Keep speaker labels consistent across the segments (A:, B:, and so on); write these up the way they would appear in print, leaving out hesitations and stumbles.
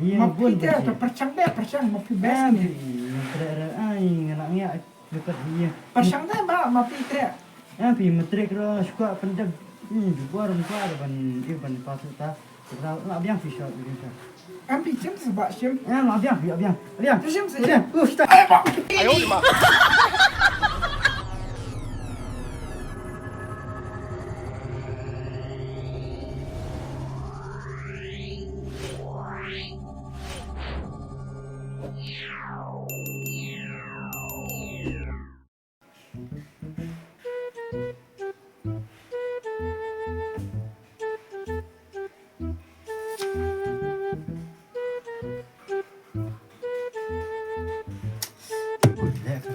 A: Mapi dia tu percang mapi best ni.
B: Ai ngalangnya dekat dia.
A: Percang dia mapi dia.
B: Pi metrik ro suka pendek. Juga orang tua ban ban pasuta. Kalau nak biang fisau gitu.
A: Ambil jam sebab jam.
B: Nak biang.
A: Jam saja.
B: Kita.
C: 哎呦我的妈！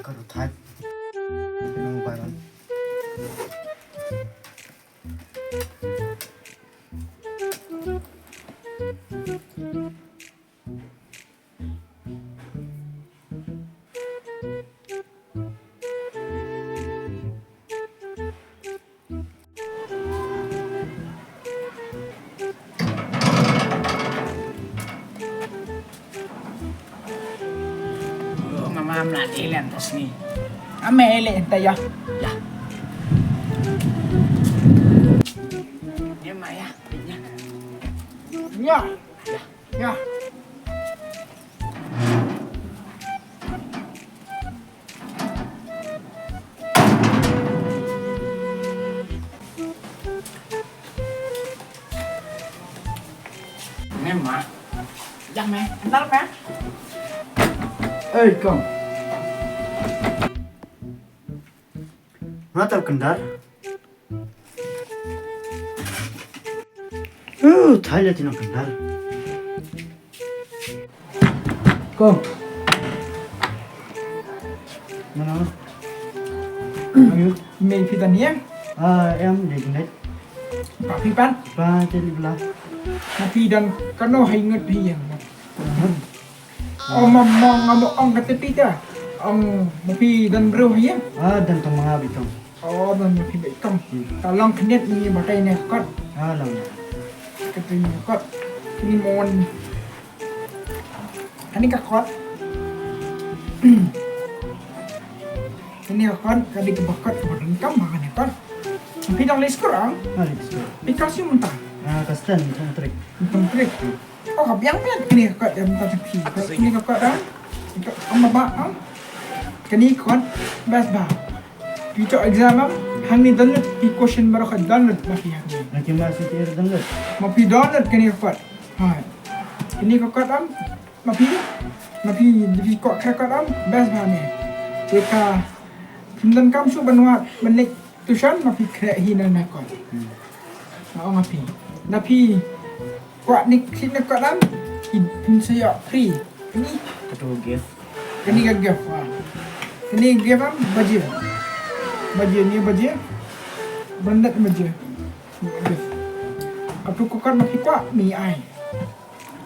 B: Kalau type, memang barang.
A: Mama melatih lantas ni. Ame ele entah ya. Ya. Ni Maya, ya. Ya. Ya. Ni Ma. Jangan me, entar me.
B: Kong. Mana kendar? Thailand tinang kendar. Kong. Mana?
A: Ayo, main kita ni yang.
B: Em để net.
A: Pak Pipan.
B: Ba trên là.
A: Tapi dan kano hingat hiang. Ngomong kata pita. Mapi dan bro hiang.
B: Dan tong mga bitong.
A: Dan mapi baikam. Tolong kenet ni bakai ni kot.
B: Lang.
A: Kata ni kot. Ni mon. Ini kakot. Ini kakot kadi kebakot kebadan kam makan ni kot. Mapi dah les kurang.
B: Alex.
A: Pikasi mentah.
B: Kastan trik.
A: Trik. Oh, kabiang kan kini kakak yang minta tepi. Kini kakak dah. Bapa kini kakak best bah. Pico exam hang ni download pi question baru kakak download mapi hang ni.
B: Nanti masih tiada download.
A: Mapi download kini kakak. Hai. Kini kakak mapi di kakak best bah ni. Jika dan kamu su benuat menik tuition mapi krek hina nak kakak. Mapi. Napi kuat ni sini kuat dalam saya free ini
B: Ketua gift.
A: ini gift ini gift am baju ni baju bandat baju gift aku kuat mapi kuat mi ai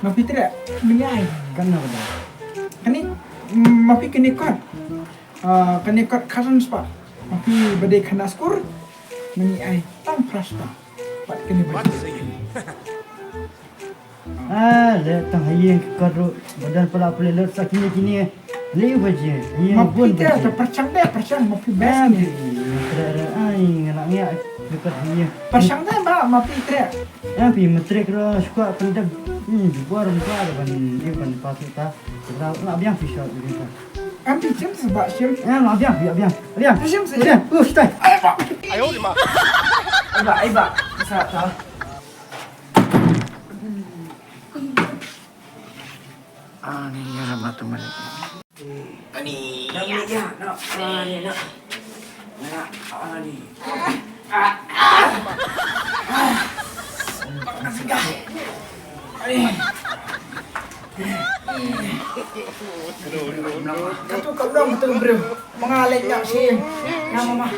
A: mapi tidak mi ai
B: Kenapa dah?
A: ini mapi kini kuat kasan spa mapi badai kena skor mi ai tang prasta pat kini baju
B: Tang hayang karo badan pula pelelot sakini kini leu baje.
A: Mapi dia tu percang mapi best ni.
B: Ai ngalangnya dekat dia.
A: Percang dia mapi dia.
B: Pi metrik ro suka pendek. Juga orang tua ban pasuta. Kalau nak biang fisau gitu.
A: Ambil jam sebab jam.
B: Nak biang.
A: Jam saja.
B: Kita.
C: 哎呦我的妈！
A: Aiba. Bisa tahu.
B: Ni ramah teman.
A: Ni ya. Nak. Ni. Kau tu kau dong betul bro. Mengalir nak sih. Nama mah.